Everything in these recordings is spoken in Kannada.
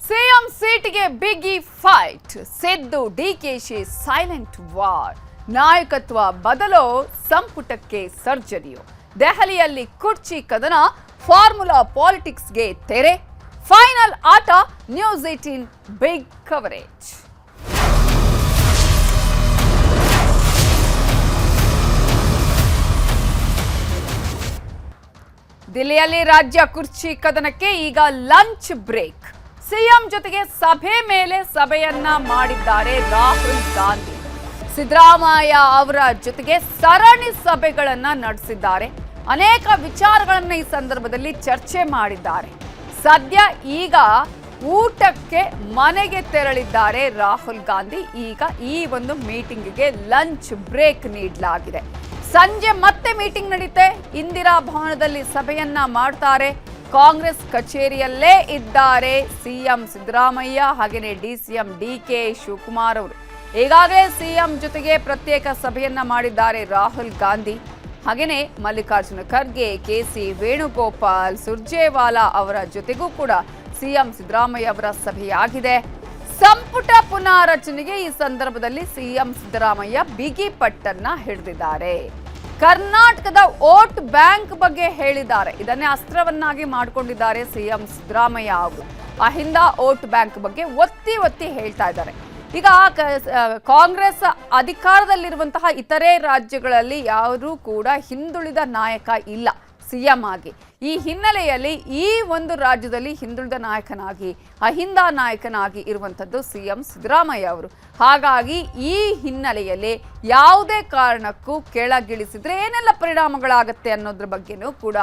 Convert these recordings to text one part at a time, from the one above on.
ಸಿಎಂ ಸೀಟ್ಗೆ ಬಿಗಿ fight. Siddu DKShi silent war. ನಾಯಕತ್ವ ಬದಲೋ ಸಂಪುಟಕ್ಕೆ ಸರ್ಜರಿಯೋ. ದೆಹಲಿಯಲ್ಲಿ ಕುರ್ಚಿ ಕದನ, ಫಾರ್ಮುಲಾ ಪಾಲಿಟಿಕ್ಸ್ಗೆ ತೆರೆ. ಫೈನಲ್ ಆಟ, ನ್ಯೂಸ್ 18 ಬಿಗ್ ಕವರೇಜ್. ದಿಲ್ಲಿಯಲ್ಲಿ ರಾಜ್ಯ ಕುರ್ಚಿ ಕದನಕ್ಕೆ ಈಗ ಲಂಚ್ ಬ್ರೇಕ್. ಸಿಎಂ ಜೊತೆಗೆ ಸಭೆ ಮೇಲೆ ಸಭೆಯನ್ನ ಮಾಡಿದ್ದಾರೆ ರಾಹುಲ್ ಗಾಂಧಿ. ಸಿದ್ದರಾಮಯ್ಯ ಅವರ ಜೊತೆಗೆ ಸರಣಿ ಸಭೆಗಳನ್ನ ನಡೆಸಿದ್ದಾರೆ. ಅನೇಕ ವಿಚಾರಗಳನ್ನ ಈ ಸಂದರ್ಭದಲ್ಲಿ ಚರ್ಚೆ ಮಾಡಿದ್ದಾರೆ. ಸದ್ಯ ಈಗ ಊಟಕ್ಕೆ ಮನೆಗೆ ತೆರಳಿದ್ದಾರೆ ರಾಹುಲ್ ಗಾಂಧಿ. ಈಗ ಈ ಒಂದು ಮೀಟಿಂಗ್ಗೆ ಲಂಚ್ ಬ್ರೇಕ್ ನೀಡಲಾಗಿದೆ. ಸಂಜೆ ಮತ್ತೆ ಮೀಟಿಂಗ್ ನಡೆಯುತ್ತೆ. ಇಂದಿರಾ ಭವನದಲ್ಲಿ ಸಭೆಯನ್ನ ಮಾಡ್ತಾರೆ. ಕಾಂಗ್ರೆಸ್ ಕಚೇರಿಯಲ್ಲೇ ಇದ್ದಾರೆ ಸಿಎಂ ಸಿದ್ದರಾಮಯ್ಯ, ಹಾಗೆಯೇ ಡಿಸಿಎಂ ಡಿಕೆ ಶಿವಕುಮಾರ್ ಅವರು. ಈಗಾಗಲೇ ಸಿಎಂ ಜೊತೆಗೆ ಪ್ರತ್ಯೇಕ ಸಭೆಯನ್ನ ಮಾಡಿದ್ದಾರೆ ರಾಹುಲ್ ಗಾಂಧಿ. ಹಾಗೆಯೇ ಮಲ್ಲಿಕಾರ್ಜುನ ಖರ್ಗೆ, ಕೆಸಿ ವೇಣುಗೋಪಾಲ್, ಸುರ್ಜೇವಾಲಾ ಅವರ ಜೊತೆಗೂ ಕೂಡ ಸಿಎಂ ಸಿದ್ದರಾಮಯ್ಯ ಅವರ ಸಭೆಯಾಗಿದೆ. ಸಂಪುಟ ಪುನಾರಚನೆಗೆ ಈ ಸಂದರ್ಭದಲ್ಲಿ ಸಿಎಂ ಸಿದ್ದರಾಮಯ್ಯ ಬಿಗಿ ಪಟ್ಟನ್ನ ಹಿಡಿದಿದ್ದಾರೆ. ಕರ್ನಾಟಕದ ವೋಟ್ ಬ್ಯಾಂಕ್ ಬಗ್ಗೆ ಹೇಳಿದ್ದಾರೆ. ಇದನ್ನೇ ಅಸ್ತ್ರವನ್ನಾಗಿ ಮಾಡಿಕೊಂಡಿದ್ದಾರೆ ಸಿಎಂ ಸಿದ್ದರಾಮಯ್ಯ ಅವರು. ಅಹಿಂದ ವೋಟ್ ಬ್ಯಾಂಕ್ ಬಗ್ಗೆ ಒತ್ತಿ ಹೇಳ್ತಾ ಇದ್ದಾರೆ. ಈಗ ಕಾಂಗ್ರೆಸ್ ಅಧಿಕಾರದಲ್ಲಿರುವಂತಹ ಇತರೆ ರಾಜ್ಯಗಳಲ್ಲಿ ಯಾರೂ ಕೂಡ ಹಿಂದುಳಿದ ನಾಯಕ ಇಲ್ಲ ಸಿಎಂ ಆಗಿ. ಈ ಹಿನ್ನೆಲೆಯಲ್ಲಿ ಈ ಒಂದು ರಾಜ್ಯದಲ್ಲಿ ಹಿಂದುಳಿದ ನಾಯಕನಾಗಿ, ಅಹಿಂದ ನಾಯಕನಾಗಿ ಇರುವಂಥದ್ದು ಸಿಎಂ ಸಿದ್ದರಾಮಯ್ಯ ಅವರು. ಹಾಗಾಗಿ ಈ ಹಿನ್ನೆಲೆಯಲ್ಲಿ ಯಾವುದೇ ಕಾರಣಕ್ಕೂ ಕೆಳಗಿಳಿಸಿದ್ರೆ ಏನೆಲ್ಲ ಪರಿಣಾಮಗಳಾಗುತ್ತೆ ಅನ್ನೋದ್ರ ಬಗ್ಗೆನೂ ಕೂಡ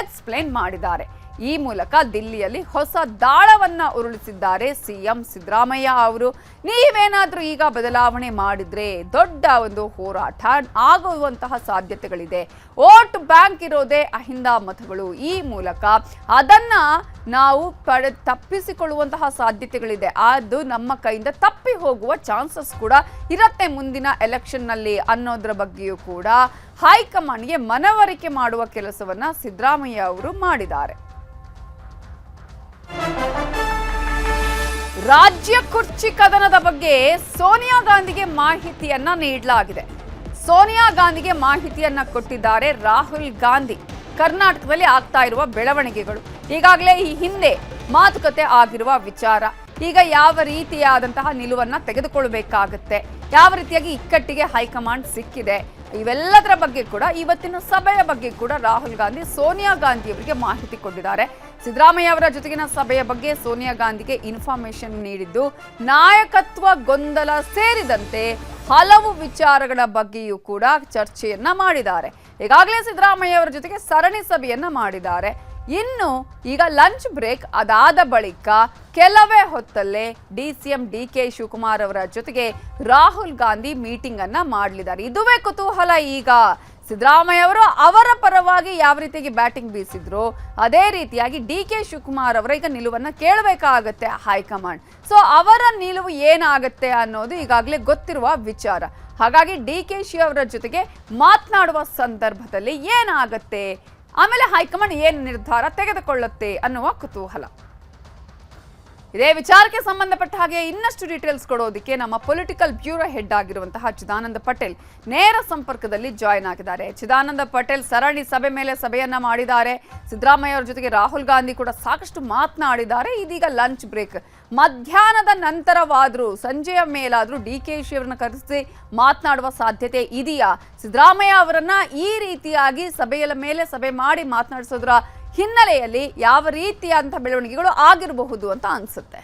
ಎಕ್ಸ್ಪ್ಲೇನ್ ಮಾಡಿದ್ದಾರೆ. ಈ ಮೂಲಕ ದಿಲ್ಲಿಯಲ್ಲಿ ಹೊಸ ದಾಳವನ್ನ ಉರುಳಿಸಿದ್ದಾರೆ ಸಿಎಂ ಸಿದ್ದರಾಮಯ್ಯ ಅವರು. ನೀವೇನಾದ್ರೂ ಈಗ ಬದಲಾವಣೆ ಮಾಡಿದ್ರೆ ದೊಡ್ಡ ಒಂದು ಹೋರಾಟ ಆಗುವಂತಹ ಸಾಧ್ಯತೆಗಳಿದೆ. ವೋಟ್ ಬ್ಯಾಂಕ್ ಇರೋದೇ ಅಹಿಂದ ಮತಗಳು. ಈ ಮೂಲಕ ಅದನ್ನ ನಾವು ತಪ್ಪಿಸಿಕೊಳ್ಳುವಂತಹ ಸಾಧ್ಯತೆಗಳಿದೆ. ಅದು ನಮ್ಮ ಕೈಯಿಂದ ತಪ್ಪಿ ಹೋಗುವ ಚಾನ್ಸಸ್ ಕೂಡ ಇರುತ್ತೆ ಮುಂದಿನ ಎಲೆಕ್ಷನ್ನಲ್ಲಿ ಅನ್ನೋದ್ರ ಬಗ್ಗೆಯೂ ಕೂಡ ಹೈಕಮಾಂಡ್ಗೆ ಮನವರಿಕೆ ಮಾಡುವ ಕೆಲಸವನ್ನ ಸಿದ್ದರಾಮಯ್ಯ ಅವರು ಮಾಡಿದ್ದಾರೆ. ರಾಜ್ಯ ಕುರ್ಚಿ ಕದನದ ಬಗ್ಗೆ ಸೋನಿಯಾ ಗಾಂಧಿಗೆ ಮಾಹಿತಿಯನ್ನ ನೀಡಲಾಗಿದೆ. ಸೋನಿಯಾ ಗಾಂಧಿಗೆ ಮಾಹಿತಿಯನ್ನ ಕೊಟ್ಟಿದ್ದಾರೆ ರಾಹುಲ್ ಗಾಂಧಿ. ಕರ್ನಾಟಕದಲ್ಲಿ ಆಗ್ತಾ ಇರುವ ಬೆಳವಣಿಗೆಗಳು, ಈಗಾಗಲೇ ಈ ಹಿಂದೆ ಮಾತುಕತೆ ಆಗಿರುವ ವಿಚಾರ, ಈಗ ಯಾವ ರೀತಿಯಾದಂತಹ ನಿಲುವನ್ನ ತೆಗೆದುಕೊಳ್ಳಬೇಕಾಗುತ್ತೆ, ಯಾವ ರೀತಿಯಾಗಿ ಇಕ್ಕಟ್ಟಿಗೆ ಹೈಕಮಾಂಡ್ ಸಿಕ್ಕಿದೆ, ಇವೆಲ್ಲದರ ಬಗ್ಗೆ ಕೂಡ ಇವತ್ತಿನ ಸಭೆಯ ಬಗ್ಗೆ ಕೂಡ ರಾಹುಲ್ ಗಾಂಧಿ ಸೋನಿಯಾ ಗಾಂಧಿ ಅವರಿಗೆ ಮಾಹಿತಿ ಕೊಟ್ಟಿದ್ದಾರೆ. ಸಿದ್ದರಾಮಯ್ಯ ಅವರ ಜೊತೆಗಿನ ಸಭೆಯ ಬಗ್ಗೆ ಸೋನಿಯಾ ಗಾಂಧಿಗೆ ಇನ್ಫಾರ್ಮೇಶನ್ ನೀಡಿದ್ದು, ನಾಯಕತ್ವ ಗೊಂದಲ ಸೇರಿದಂತೆ ಹಲವು ವಿಚಾರಗಳ ಬಗ್ಗೆಯೂ ಕೂಡ ಚರ್ಚೆಯನ್ನ ಮಾಡಿದ್ದಾರೆ. ಈಗಾಗಲೇ ಸಿದ್ದರಾಮಯ್ಯ ಅವರ ಜೊತೆಗೆ ಸರಣಿ ಸಭೆಯನ್ನ ಮಾಡಿದ್ದಾರೆ. ಇನ್ನು ಈಗ ಲಂಚ್ ಬ್ರೇಕ್ ಅದಾದ ಬಳಿಕ ಕೆಲವೇ ಹೊತ್ತಲ್ಲೇ ಡಿಸಿಎಂ ಡಿಕೆ ಶಿವಕುಮಾರ್ ಅವರ ಜೊತೆಗೆ ರಾಹುಲ್ ಗಾಂಧಿ ಮೀಟಿಂಗ್ ಅನ್ನ ಮಾಡಲಿದ್ದಾರೆ. ಇದುವೇ ಕುತೂಹಲ. ಈಗ ಸಿದ್ದರಾಮಯ್ಯ ಅವರು ಅವರ ಪರವಾಗಿ ಯಾವ ರೀತಿಯಾಗಿ ಬ್ಯಾಟಿಂಗ್ ಬೀಸಿದ್ರು, ಅದೇ ರೀತಿಯಾಗಿ ಡಿಕೆ ಶಿವಕುಮಾರ್ ಅವರ ಈಗ ನಿಲುವನ್ನ ಕೇಳಬೇಕಾಗತ್ತೆ ಹೈಕಮಾಂಡ್. ಸೊ ಅವರ ನಿಲುವು ಏನಾಗತ್ತೆ ಅನ್ನೋದು ಈಗಾಗಲೇ ಗೊತ್ತಿರುವ ವಿಚಾರ. ಹಾಗಾಗಿ ಡಿಕೆಶಿ ಅವರ ಜೊತೆಗೆ ಮಾತನಾಡುವ ಸಂದರ್ಭದಲ್ಲಿ ಏನಾಗತ್ತೆ, ಆಮೇಲೆ ಹೈಕಮಾಂಡ್ ಏನು ನಿರ್ಧಾರ ತೆಗೆದುಕೊಳ್ಳುತ್ತೆ ಅನ್ನುವ ಕುತೂಹಲ. ಇದೇ ವಿಚಾರಕ್ಕೆ ಸಂಬಂಧಪಟ್ಟ ಹಾಗೆ ಇನ್ನಷ್ಟು ಡೀಟೇಲ್ಸ್ ಕೊಡೋದಕ್ಕೆ ನಮ್ಮ ಪೊಲಿಟಿಕಲ್ ಬ್ಯೂರೋ ಹೆಡ್ ಆಗಿರುವಂತಹ ಚಿದಾನಂದ ಪಟೇಲ್ ನೇರ ಸಂಪರ್ಕದಲ್ಲಿ ಜಾಯ್ನ್ ಆಗಿದ್ದಾರೆ. ಚಿದಾನಂದ ಪಟೇಲ್ ಸರಣಿ ಸಭೆ ಮೇಲೆ ಸಭೆಯನ್ನ ಮಾಡಿದ್ದಾರೆ. ಸಿದ್ದರಾಮಯ್ಯ ಅವರ ಜೊತೆಗೆ ರಾಹುಲ್ ಗಾಂಧಿ ಕೂಡ ಸಾಕಷ್ಟು ಮಾತನಾಡಿದ್ದಾರೆ. ಇದೀಗ ಲಂಚ್ ಬ್ರೇಕ್. ಮಧ್ಯಾಹ್ನದ ನಂತರವಾದರೂ, ಸಂಜೆಯ ಮೇಲಾದರೂ ಡಿಕೆಶಿ ಅವರನ್ನ ಕರೆಸಿ ಮಾತನಾಡುವ ಸಾಧ್ಯತೆ ಇದೆಯಾ? ಸಿದ್ದರಾಮಯ್ಯ ಅವರನ್ನ ಈ ರೀತಿಯಾಗಿ ಸಭೆಯ ಮೇಲೆ ಸಭೆ ಮಾಡಿ ಮಾತನಾಡಿಸೋದ್ರ ಹಿನ್ನೆಲೆಯಲ್ಲಿ ಯಾವ ರೀತಿಯಾದಂತಹ ಬೆಳವಣಿಗೆಗಳು ಆಗಿರಬಹುದು ಅಂತ ಅನ್ಸುತ್ತೆ?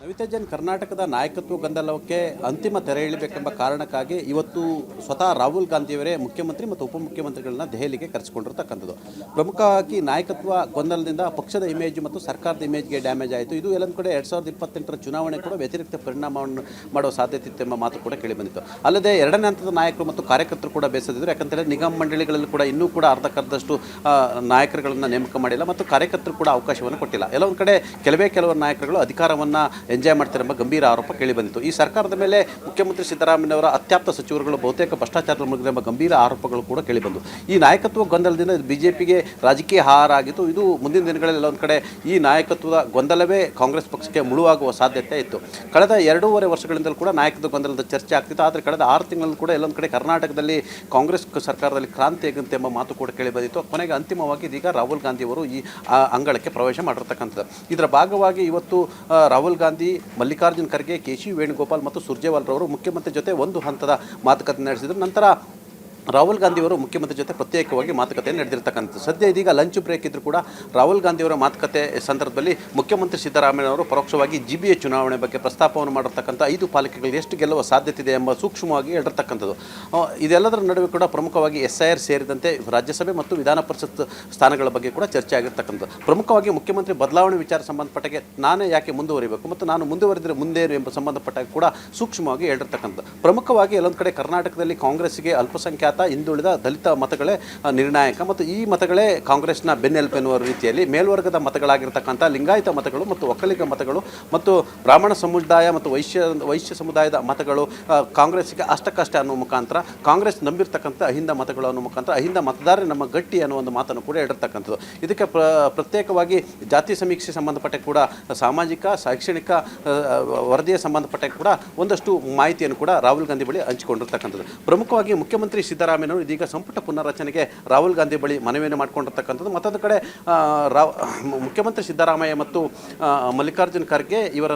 ನವಿತಾ ಜೈನ್, ಕರ್ನಾಟಕದ ನಾಯಕತ್ವ ಗೊಂದಲಕ್ಕೆ ಅಂತಿಮ ತೆರೆ ಎಳೆಯಬೇಕೆಂಬ ಕಾರಣಕ್ಕಾಗಿ ಇವತ್ತು ಸ್ವತಃ ರಾಹುಲ್ ಗಾಂಧಿಯವರೇ ಮುಖ್ಯಮಂತ್ರಿ ಮತ್ತು ಉಪಮುಖ್ಯಮಂತ್ರಿಗಳನ್ನ ದೆಹಲಿಗೆ ಕರೆಸಿಕೊಂಡಿರ್ತಕ್ಕಂಥದ್ದು. ಪ್ರಮುಖವಾಗಿ ನಾಯಕತ್ವ ಗೊಂದಲದಿಂದ ಪಕ್ಷದ ಇಮೇಜ್ ಮತ್ತು ಸರ್ಕಾರದ ಇಮೇಜ್ಗೆ ಡ್ಯಾಮೇಜ್ ಆಯಿತು. ಇದು ಎಲ್ಲೊಂದು ಕಡೆ 2028 ಚುನಾವಣೆ ಕೂಡ ವ್ಯತಿರಿಕ್ತ ಪರಿಣಾಮವನ್ನು ಮಾಡುವ ಸಾಧ್ಯತೆ ಇತ್ತು ಎಂಬ ಮಾತು ಕೂಡ ಕೇಳಿಬಂದಿತ್ತು. ಅಲ್ಲದೆ ಎರಡನೇ ಹಂತದ ನಾಯಕರು ಮತ್ತು ಕಾರ್ಯಕರ್ತರು ಕೂಡ ಬೇಸದಿದ್ದರು. ಯಾಕಂತೇಳಿ ನಿಗಮ ಮಂಡಳಿಗಳಲ್ಲಿ ಕೂಡ ಇನ್ನೂ ಕೂಡ ಅರ್ಧಕ್ಕರ್ಧಷ್ಟು ನಾಯಕರುಗಳನ್ನು ನೇಮಕ ಮಾಡಿಲ್ಲ ಮತ್ತು ಕಾರ್ಯಕರ್ತರು ಕೂಡ ಅವಕಾಶವನ್ನು ಕೊಟ್ಟಿಲ್ಲ. ಎಲ್ಲೊಂದು ಕಡೆ ಕೆಲವರು ನಾಯಕರುಗಳು ಅಧಿಕಾರವನ್ನು ಎಂಜಾಯ್ ಮಾಡ್ತಾರೆ ಎಂಬ ಗಂಭೀರ ಆರೋಪ ಕೇಳಿಬಂದಿತ್ತು. ಈ ಸರ್ಕಾರದ ಮೇಲೆ ಮುಖ್ಯಮಂತ್ರಿ ಸಿದ್ದರಾಮಯ್ಯವರ ಅತ್ಯಾಪ್ತ ಸಚಿವರುಗಳು ಬಹುತೇಕ ಭ್ರಷ್ಟಾಚಾರದ ಮುಳುಗಿದ ಎಂಬ ಗಂಭೀರ ಆರೋಪಗಳು ಕೂಡ ಕೇಳಿಬಂದು ಈ ನಾಯಕತ್ವ ಗೊಂದಲದಿಂದ ಬಿಜೆಪಿಗೆ ರಾಜಕೀಯ ಹಾರ ಆಗಿತ್ತು. ಇದು ಮುಂದಿನ ದಿನಗಳಲ್ಲಿ ಒಂದು ಕಡೆ ಈ ನಾಯಕತ್ವದ ಗೊಂದಲವೇ ಕಾಂಗ್ರೆಸ್ ಪಕ್ಷಕ್ಕೆ ಮುಳುವಾಗುವ ಸಾಧ್ಯತೆ ಇತ್ತು. ಕಳೆದ 2.5 ವರ್ಷಗಳಿಂದಲೂ ಕೂಡ ನಾಯಕತ್ವ ಗೊಂದಲದ ಚರ್ಚೆ ಆಗ್ತಿತ್ತು. ಆದರೆ ಕಳೆದ 6 ತಿಂಗಳಲ್ಲಿ ಕೂಡ ಎಲ್ಲೊಂದು ಕಡೆ ಕರ್ನಾಟಕದಲ್ಲಿ ಕಾಂಗ್ರೆಸ್ ಸರ್ಕಾರದಲ್ಲಿ ಕ್ರಾಂತಿ ಆಗಂತೆ ಎಂಬ ಮಾತು ಕೂಡ ಕೇಳಿಬಂದಿತ್ತು. ಕೊನೆಗೆ ಅಂತಿಮವಾಗಿ ಇದೀಗ ರಾಹುಲ್ ಗಾಂಧಿಯವರು ಈ ಅಂಗಳಕ್ಕೆ ಪ್ರವೇಶ ಮಾಡಿರ್ತಕ್ಕಂಥದ್ದು. ಇದರ ಭಾಗವಾಗಿ ಇವತ್ತು ರಾಹುಲ್ ಗಾಂಧಿ, ಮಲ್ಲಿಕಾರ್ಜುನ್ ಖರ್ಗೆ, ಕೆ.ಸಿ. ವೇಣುಗೋಪಾಲ್ ಮತ್ತು ಸುರ್ಜೇವಾಲ್ರವರು ಮುಖ್ಯಮಂತ್ರಿ ಜೊತೆ ಒಂದು ಹಂತದ ಮಾತುಕತೆ ನಡೆಸಿದರು. ನಂತರ ರಾಹುಲ್ ಗಾಂಧಿಯವರು ಮುಖ್ಯಮಂತ್ರಿ ಜೊತೆ ಪ್ರತ್ಯೇಕವಾಗಿ ಮಾತುಕತೆ ನಡೆದಿರ್ತಕ್ಕಂಥದ್ದು. ಸದ್ಯ ಇದೀಗ ಲಂಚ್ ಬ್ರೇಕ್ ಇದ್ದರೂ ಕೂಡ ರಾಹುಲ್ ಗಾಂಧಿಯವರ ಮಾತುಕತೆ ಸಂದರ್ಭದಲ್ಲಿ ಮುಖ್ಯಮಂತ್ರಿ ಸಿದ್ದರಾಮಯ್ಯವರು ಪರೋಕ್ಷವಾಗಿ GBA ಚುನಾವಣೆ ಬಗ್ಗೆ ಪ್ರಸ್ತಾಪವನ್ನು ಮಾಡಿರ್ತಕ್ಕಂಥ 5 ಪಾಲಿಕೆಗಳು ಎಷ್ಟು ಗೆಲ್ಲುವ ಸಾಧ್ಯತೆ ಇದೆ ಎಂಬ ಸೂಕ್ಷ್ಮವಾಗಿ ಹೇಳಿರ್ತಕ್ಕಂಥದ್ದು. ಇದೆಲ್ಲದರ ನಡುವೆ ಕೂಡ ಪ್ರಮುಖವಾಗಿ SIR ಸೇರಿದಂತೆ ರಾಜ್ಯಸಭೆ ಮತ್ತು ವಿಧಾನ ಪರಿಷತ್ ಸ್ಥಾನಗಳ ಬಗ್ಗೆ ಕೂಡ ಚರ್ಚೆ ಆಗಿರ್ತಕ್ಕಂಥದ್ದು. ಪ್ರಮುಖವಾಗಿ ಮುಖ್ಯಮಂತ್ರಿ ಬದಲಾವಣೆ ವಿಚಾರ ಸಂಬಂಧಪಟ್ಟಾಗೆ ನಾನೇ ಯಾಕೆ ಮುಂದುವರಿಬೇಕು ಮತ್ತು ನಾನು ಮುಂದುವರೆದರೆ ಮುಂದೇನು ಎಂಬ ಸಂಬಂಧಪಟ್ಟಾಗ ಕೂಡ ಸೂಕ್ಷ್ಮವಾಗಿ ಹೇಳಿರ್ತಕ್ಕಂಥದ್ದು. ಪ್ರಮುಖವಾಗಿ ಎಲ್ಲೊಂದು ಕಡೆ ಕರ್ನಾಟಕದಲ್ಲಿ ಕಾಂಗ್ರೆಸ್ಗೆ ಅಲ್ಪಸಂಖ್ಯಾತ ಹಿಂದುಳಿದ ದಲಿತ ಮತಗಳೇ ನಿರ್ಣಾಯಕ ಮತ್ತು ಈ ಮತಗಳೇ ಕಾಂಗ್ರೆಸ್ನ ಬೆನ್ನೆಲುಬು ಎನ್ನುವ ರೀತಿಯಲ್ಲಿ ಮೇಲ್ವರ್ಗದ ಮತಗಳಾಗಿರ್ತಕ್ಕಂಥ ಲಿಂಗಾಯತ ಮತಗಳು ಮತ್ತು ಒಕ್ಕಲಿಗ ಮತಗಳು ಮತ್ತು ಬ್ರಾಹ್ಮಣ ಸಮುದಾಯ ಮತ್ತು ವೈಶ್ಯ ಸಮುದಾಯದ ಮತಗಳು ಕಾಂಗ್ರೆಸ್ಗೆ ಅಷ್ಟಕಷ್ಟ ಅನ್ನುವ ಮುಖಾಂತರ ಕಾಂಗ್ರೆಸ್ ನಂಬಿರ್ತಕ್ಕಂಥ ಅಹಿಂದ ಮತಗಳು ಅನ್ನೋ ಮುಖಾಂತರ ಅಹಿಂದ ಮತದಾರರೇ ನಮ್ಮ ಗಟ್ಟಿ ಅನ್ನೋ ಒಂದು ಮಾತನ್ನು ಕೂಡ ಹೇಳಿರ್ತಕ್ಕಂಥದ್ದು. ಇದಕ್ಕೆ ಪ್ರತ್ಯೇಕವಾಗಿ ಜಾತಿ ಸಮೀಕ್ಷೆ ಸಂಬಂಧಪಟ್ಟ ಕೂಡ ಸಾಮಾಜಿಕ ಶೈಕ್ಷಣಿಕ ವರದಿಯ ಸಂಬಂಧಪಟ್ಟ ಕೂಡ ಒಂದಷ್ಟು ಮಾಹಿತಿಯನ್ನು ಕೂಡ ರಾಹುಲ್ ಗಾಂಧಿ ಬಳಿ ಹಂಚಿಕೊಂಡಿರ್ತಕ್ಕಂಥದ್ದು. ಪ್ರಮುಖವಾಗಿ ಮುಖ್ಯಮಂತ್ರಿ ಸಿದ್ದರಾಮಯ್ಯವರು ಇದೀಗ ಸಂಪುಟ ಪುನರ್ರಚನೆಗೆ ರಾಹುಲ್ ಗಾಂಧಿ ಬಳಿ ಮನವಿಯನ್ನು ಮಾಡಿಕೊಂಡಿರ್ತಕ್ಕಂಥದ್ದು. ಮತ್ತೊಂದು ಕಡೆ ಮುಖ್ಯಮಂತ್ರಿ ಸಿದ್ದರಾಮಯ್ಯ ಮತ್ತು ಮಲ್ಲಿಕಾರ್ಜುನ್ ಖರ್ಗೆ ಇವರ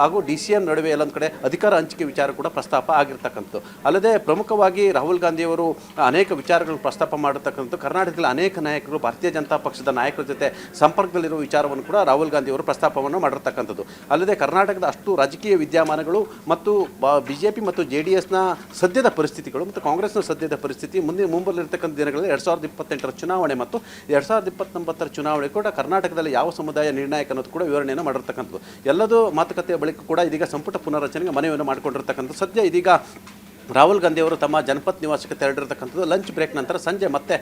ಹಾಗೂ DCM ನಡುವೆ ಎಲ್ಲೊಂದು ಕಡೆ ಅಧಿಕಾರ ಹಂಚಿಕೆ ವಿಚಾರ ಕೂಡ ಪ್ರಸ್ತಾಪ ಆಗಿರ್ತಕ್ಕಂಥದ್ದು. ಅಲ್ಲದೆ ಪ್ರಮುಖವಾಗಿ ರಾಹುಲ್ ಗಾಂಧಿಯವರು ಅನೇಕ ವಿಚಾರಗಳನ್ನು ಪ್ರಸ್ತಾಪ ಮಾಡಿರ್ತಕ್ಕಂಥದ್ದು. ಕರ್ನಾಟಕದಲ್ಲಿ ಅನೇಕ ನಾಯಕರು ಭಾರತೀಯ ಜನತಾ ಪಕ್ಷದ ನಾಯಕರ ಜೊತೆ ಸಂಪರ್ಕದಲ್ಲಿರುವ ವಿಚಾರವನ್ನು ಕೂಡ ರಾಹುಲ್ ಗಾಂಧಿಯವರು ಪ್ರಸ್ತಾಪವನ್ನು ಮಾಡಿರ್ತಕ್ಕಂಥದ್ದು. ಅಲ್ಲದೆ ಕರ್ನಾಟಕದ ಅಷ್ಟು ರಾಜಕೀಯ ವಿದ್ಯಮಾನಗಳು ಮತ್ತು BJP ಮತ್ತು JDSನ ಸದ್ಯದ ಪರಿಸ್ಥಿತಿಗಳು ಮತ್ತು ಕಾಂಗ್ರೆಸ್ನ ಸದ್ಯದ ಪರಿಸ್ಥಿತಿ ಮುಂಬರಲಿರ್ತಕ್ಕಂಥ ದಿನಗಳಲ್ಲಿ 2028ರ ಚುನಾವಣೆ ಮತ್ತು 2029ರ ಚುನಾವಣೆ ಕೂಡ ಕರ್ನಾಟಕದಲ್ಲಿ ಯಾವ ಸಮುದಾಯ ನಿರ್ಣಾಯಕ ಅನ್ನೋದು ಕೂಡ ವಿವರಣೆಯನ್ನು ಮಾಡಿರ್ತಕ್ಕಂಥದ್ದು. ಎಲ್ಲದೂ ಮಾತುಕತೆಯ ಬಳಿಕ ಕೂಡ ಇದೀಗ ಸಂಪುಟ ಪುನರ್ರಚನೆಗೆ ಮನವಿಯನ್ನು ಮಾಡಿಕೊಂಡಿರ್ತಕ್ಕಂಥದ್ದು. ಸದ್ಯ ಇದೀಗ ರಾಹುಲ್ ಗಾಂಧಿಯವರು ತಮ್ಮ ಜನಪತ್ ನಿವಾಸಕ್ಕೆ ತೆರಳಿರ್ತಕ್ಕಂಥದ್ದು. ಲಂಚ್ ಬ್ರೇಕ್ ನಂತರ ಸಂಜೆ ಮತ್ತೆ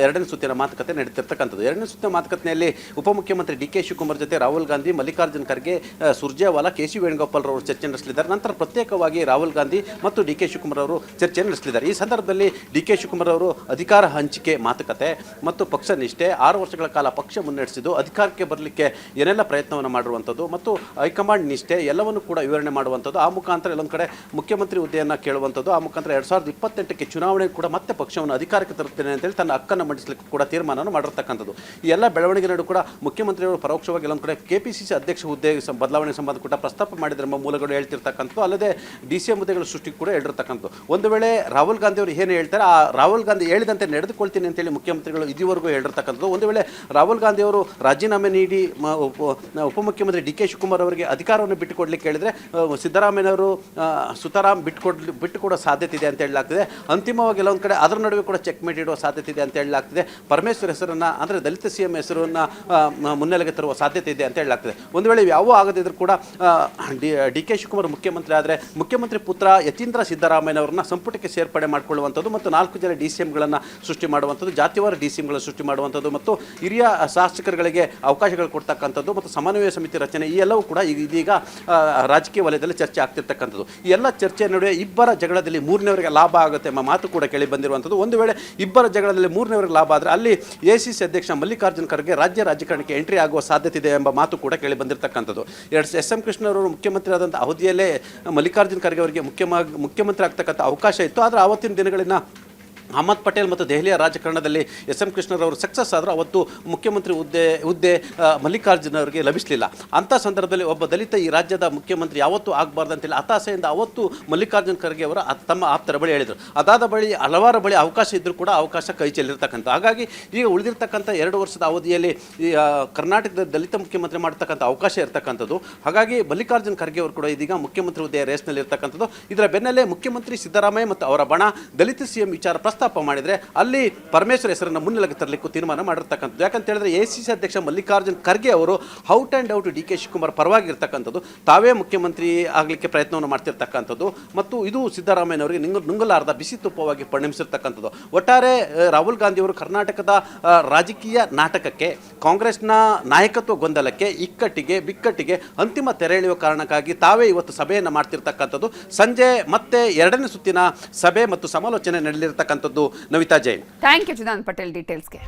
2ನೇ ಸುತ್ತಿನ ಮಾತುಕತೆ ನಡೀತಿರ್ತಕ್ಕಂಥದ್ದು. 2ನೇ ಸುತ್ತಿನ ಮಾತುಕತೆಯಲ್ಲಿ ಉಪಮುಖ್ಯಮಂತ್ರಿ DK ಶಿವಕುಮಾರ್ ಜೊತೆ ರಾಹುಲ್ ಗಾಂಧಿ, ಮಲ್ಲಿಕಾರ್ಜುನ್ ಖರ್ಗೆ, ಸುರ್ಜೇವಾಲಾ, ಕೆ.ಸಿ. ವೇಣುಗೋಪಾಲ್ ಅವರು ಚರ್ಚೆ ನಡೆಸಲಿದ್ದಾರೆ. ನಂತರ ಪ್ರತ್ಯೇಕವಾಗಿ ರಾಹುಲ್ ಗಾಂಧಿ ಮತ್ತು DK ಶಿವಕುಮಾರ್ ಅವರು ಚರ್ಚೆ ನಡೆಸಲಿದ್ದಾರೆ. ಈ ಸಂದರ್ಭದಲ್ಲಿ DK ಶಿವಕುಮಾರ್ ಅವರು ಅಧಿಕಾರ ಹಂಚಿಕೆ ಮಾತುಕತೆ ಮತ್ತು ಪಕ್ಷ ನಿಷ್ಠೆ, 6 ವರ್ಷಗಳ ಕಾಲ ಪಕ್ಷ ಮುನ್ನಡೆಸಿದ್ದು ಅಧಿಕಾರಕ್ಕೆ ಬರಲಿಕ್ಕೆ ಏನೆಲ್ಲ ಪ್ರಯತ್ನವನ್ನು ಮಾಡಿರುವಂಥದ್ದು ಮತ್ತು ಹೈಕಮಾಂಡ್ ನಿಷ್ಠೆ ಎಲ್ಲವನ್ನು ಕೂಡ ವಿವರಣೆ ಮಾಡುವಂಥದ್ದು. ಆ ಮುಖಾಂತರ ಎಲ್ಲೊಂದು ಕಡೆ ಮುಖ್ಯಮಂತ್ರಿ ಹುದ್ದೆಯನ್ನು ಕೇಳುವಂಥದ್ದು. ಆ ಮುಖಾಂತರ 2028ಕ್ಕೆ ಚುನಾವಣೆ ಕೂಡ ಮತ್ತೆ ಪಕ್ಷವನ್ನು ಅಧಿಕಾರಕ್ಕೆ ತರುತ್ತೇನೆ ಅಂತೇಳಿ ತನ್ನ ಹಕ್ಕನ್ನು ಮಂಡಿಸಲಿಕ್ಕೆ ಕೂಡ ತೀರ್ಮಾನವನ್ನು ಮಾಡಿರ್ತಕ್ಕಂಥದ್ದು. ಈ ಎಲ್ಲ ಬೆಳವಣಿಗೆ ನಡುವೆ ಕೂಡ ಮುಖ್ಯಮಂತ್ರಿಯವರು ಪರೋಕ್ಷವಾಗಿ ಎಲ್ಲೊಂದು ಕಡೆ KPCC ಅಧ್ಯಕ್ಷ ಹುದ್ದೆ ಬದಲಾವಣೆ ಸಂಬಂಧ ಕೂಡ ಪ್ರಸ್ತಾಪ ಮಾಡಿದ್ರೆ ಎಂಬ ಮೂಲಗಳು ಹೇಳ್ತಿರ್ತಕ್ಕಂಥದ್ದು. ಅಲ್ಲದೆ DCM ಹುದ್ದೆಗಳ ಸೃಷ್ಟಿ ಕೂಡ ಹೇಳಿರ್ತಕ್ಕಂಥದ್ದು. ಒಂದು ವೇಳೆ ರಾಹುಲ್ ಗಾಂಧಿ ಅವರು ಏನು ಹೇಳ್ತಾರೆ ಆ ರಾಹುಲ್ ಗಾಂಧಿ ಹೇಳಿದಂತೆ ನಡೆದುಕೊಳ್ತೀನಿ ಅಂತೇಳಿ ಮುಖ್ಯಮಂತ್ರಿಗಳು ಇದುವರೆಗೂ ಹೇಳಿರ್ತಕ್ಕಂಥದ್ದು. ಒಂದು ವೇಳೆ ರಾಹುಲ್ ಗಾಂಧಿ ಅವರು ರಾಜೀನಾಮೆ ನೀಡಿ ಉಪಮುಖ್ಯಮಂತ್ರಿ DK ಶಿವಕುಮಾರ್ ಅವರಿಗೆ ಅಧಿಕಾರವನ್ನು ಬಿಟ್ಟುಕೊಡ್ಲಿಕ್ಕೆ ಹೇಳಿದರೆ ಸಿದ್ದರಾಮಯ್ಯವರು ಸುತಾರಾಮ್ ಬಿಟ್ಟುಕೊಡೋ ಸಾಧ್ಯತೆ ಇದೆ ಅಂತ ಹೇಳಲಾಗ್ತಿದೆ. ಅಂತಿಮವಾಗಿ ಎಲ್ಲೊಂದು ಕಡೆ ಅದರ ನಡುವೆ ಕೂಡ ಚೆಕ್ ಮೇಟ್ ಇಡುವ ಸಾಧ್ಯತೆ ಇದೆ ಅಂತ ಹೇಳಲಾಗ್ತಿದೆ. ಪರಮೇಶ್ವರ್ ಹೆಸರನ್ನು ಅಂದರೆ ದಲಿತ CM ಹೆಸರನ್ನು ಮುನ್ನೆಲೆಗೆ ತರುವ ಸಾಧ್ಯತೆ ಇದೆ ಅಂತ ಹೇಳಲಾಗ್ತಿದೆ. ಒಂದು ವೇಳೆ ಯಾವೂ ಆಗದಿದ್ದರೂ ಕೂಡ DK ಶಿವಕುಮಾರ್ ಮುಖ್ಯಮಂತ್ರಿ ಆದರೆ ಮುಖ್ಯಮಂತ್ರಿ ಪುತ್ರ ಯತೀಂದ್ರ ಸಿದ್ದರಾಮಯ್ಯನವ್ರನ್ನ ಸಂಪುಟಕ್ಕೆ ಸೇರ್ಪಡೆ ಮಾಡಿಕೊಳ್ಳುವಂಥದ್ದು ಮತ್ತು 4 ಜನ DCMಗಳನ್ನು ಸೃಷ್ಟಿ ಮಾಡುವಂಥದ್ದು, ಜಾತಿವಾರ DCMಗಳನ್ನು ಸೃಷ್ಟಿ ಮಾಡುವಂಥದ್ದು ಮತ್ತು ಹಿರಿಯ ಶಾಸಕರುಗಳಿಗೆ ಅವಕಾಶಗಳು ಕೊಡ್ತಕ್ಕಂಥದ್ದು ಮತ್ತು ಸಮನ್ವಯ ಸಮಿತಿ ರಚನೆ ಈ ಎಲ್ಲವೂ ಕೂಡ ಇದೀಗ ರಾಜಕೀಯ ವಲಯದಲ್ಲಿ ಚರ್ಚೆ ಆಗ್ತಿರ್ತಕ್ಕಂಥದ್ದು. ಈ ಎಲ್ಲ ಚರ್ಚೆ ನಡುವೆ ಇಬ್ಬರ ಜಗಳದಲ್ಲಿ 3ನೇವರಿಗೆ ಲಾಭ ಆಗುತ್ತೆ ಎಂಬ ಮಾತು ಕೂಡ ಕೇಳಿ ಬಂದಿರುವಂಥದ್ದು. ಒಂದು ವೇಳೆ ಇಬ್ಬರ ಜಗಳದಲ್ಲಿ 3ನೇವರಿಗೆ ಲಾಭ ಆದರೆ ಅಲ್ಲಿ ACC ಅಧ್ಯಕ್ಷ ಮಲ್ಲಿಕಾರ್ಜುನ್ ಖರ್ಗೆ ರಾಜಕಾರಣಕ್ಕೆ ಎಂಟ್ರಿ ಆಗುವ ಸಾಧ್ಯತೆ ಇದೆ ಎಂಬ ಮಾತು ಕೂಡ ಕೇಳಿ ಬಂದಿರತಕ್ಕಂಥದ್ದು. SM ಕೃಷ್ಣರವರು ಮುಖ್ಯಮಂತ್ರಿ ಆದಂಥ ಅವಧಿಯಲ್ಲೇ ಮಲ್ಲಿಕಾರ್ಜುನ್ ಖರ್ಗೆ ಅವರಿಗೆ ಮುಖ್ಯಮಂತ್ರಿ ಆಗ್ತಕ್ಕಂಥ ಅವಕಾಶ ಇತ್ತು. ಆದರೆ ಆವತ್ತಿನ ದಿನಗಳಿನ ಅಹಮದ್ ಪಟೇಲ್ ಮತ್ತು ದೆಹಲಿಯ ರಾಜಕಾರಣದಲ್ಲಿ SM ಕೃಷ್ಣರವರು ಸಕ್ಸಸ್ ಆದರೂ ಅವತ್ತು ಮುಖ್ಯಮಂತ್ರಿ ಹುದ್ದೆ ಮಲ್ಲಿಕಾರ್ಜುನ್ ಅವರಿಗೆ ಲಭಿಸಲಿಲ್ಲ. ಅಂಥ ಸಂದರ್ಭದಲ್ಲಿ ಒಬ್ಬ ದಲಿತ ಈ ರಾಜ್ಯದ ಮುಖ್ಯಮಂತ್ರಿ ಯಾವತ್ತೂ ಆಗಬಾರ್ದು ಅಂತೇಳಿ ಹತಾಶೆಯಿಂದ ಅವತ್ತು ಮಲ್ಲಿಕಾರ್ಜುನ್ ಖರ್ಗೆ ಅವರು ತಮ್ಮ ಆಪ್ತರ ಬಳಿ ಹೇಳಿದರು. ಅದಾದ ಬಳಿ ಹಲವಾರು ಬಳಿ ಅವಕಾಶ ಇದ್ದರೂ ಕೂಡ ಅವಕಾಶ ಕೈ ಚೆಲ್ಲಿರ್ತಕ್ಕಂಥ. ಹಾಗಾಗಿ ಈಗ ಉಳಿದಿರ್ತಕ್ಕಂಥ 2 ವರ್ಷದ ಅವಧಿಯಲ್ಲಿ ಕರ್ನಾಟಕದ ದಲಿತ ಮುಖ್ಯಮಂತ್ರಿ ಮಾಡ್ತಕ್ಕಂಥ ಅವಕಾಶ ಇರ್ತಕ್ಕಂಥದ್ದು. ಹಾಗಾಗಿ ಮಲ್ಲಿಕಾರ್ಜುನ್ ಖರ್ಗೆ ಅವರು ಕೂಡ ಇದೀಗ ಮುಖ್ಯಮಂತ್ರಿ ಹುದ್ದೆಯ ರೇಸ್ನಲ್ಲಿ ಇರ್ತಕ್ಕಂಥದ್ದು. ಇದರ ಬೆನ್ನಲ್ಲೇ ಮುಖ್ಯಮಂತ್ರಿ ಸಿದ್ದರಾಮಯ್ಯ ಮತ್ತು ಅವರ ಬಣ ದಲಿತ CM ವಿಚಾರ ಪ್ರಸ್ತಾಪ ಮಾಡಿದರೆ ಅಲ್ಲಿ ಪರಮೇಶ್ವರ್ ಹೆಸರನ್ನು ಮುನ್ನೆಲೆಗೆ ತರಲಿಕ್ಕೂ ತೀರ್ಮಾನ ಮಾಡಿರ್ತಕ್ಕಂಥದ್ದು. ಯಾಕಂತ ಹೇಳಿದ್ರೆ ACC ಅಧ್ಯಕ್ಷ ಮಲ್ಲಿಕಾರ್ಜುನ್ ಖರ್ಗೆ ಅವರು out and out DK Shivakumar ಪರವಾಗಿ ಇರ್ತಕ್ಕಂಥದ್ದು, ತಾವೇ ಮುಖ್ಯಮಂತ್ರಿ ಆಗಲಿಕ್ಕೆ ಪ್ರಯತ್ನವನ್ನು ಮಾಡ್ತಿರ್ತಕ್ಕಂಥದ್ದು ಮತ್ತು ಇದು ಸಿದ್ದರಾಮಯ್ಯನವರಿಗೆ ನುಂಗಲಾರದ ಬಿಸಿ ತುಪ್ಪವಾಗಿ ಪರಿಣಮಿಸಿರ್ತಕ್ಕಂಥದ್ದು. ಒಟ್ಟಾರೆ ರಾಹುಲ್ ಗಾಂಧಿಯವರು ಕರ್ನಾಟಕದ ರಾಜಕೀಯ ನಾಟಕಕ್ಕೆ, ಕಾಂಗ್ರೆಸ್ನ ನಾಯಕತ್ವ ಗೊಂದಲಕ್ಕೆ, ಇಕ್ಕಟ್ಟಿಗೆ ಬಿಕ್ಕಟ್ಟಿಗೆ ಅಂತಿಮ ತೆರೆ ಎಳೆಯುವ ಕಾರಣಕ್ಕಾಗಿ ತಾವೇ ಇವತ್ತು ಸಭೆಯನ್ನು ಮಾಡ್ತಿರ್ತಕ್ಕಂಥದ್ದು. ಸಂಜೆ ಮತ್ತೆ 2ನೇ ಸುತ್ತಿನ ಸಭೆ ಮತ್ತು ಸಮಾಲೋಚನೆ ನಡೆಯಲಿರ್ತಕ್ಕಂಥದ್ದು. ನವಿತಾ ಜೈನ್. Thank you Chidanand Patel ಡೀಟೇಲ್ಸ್ಗೆ.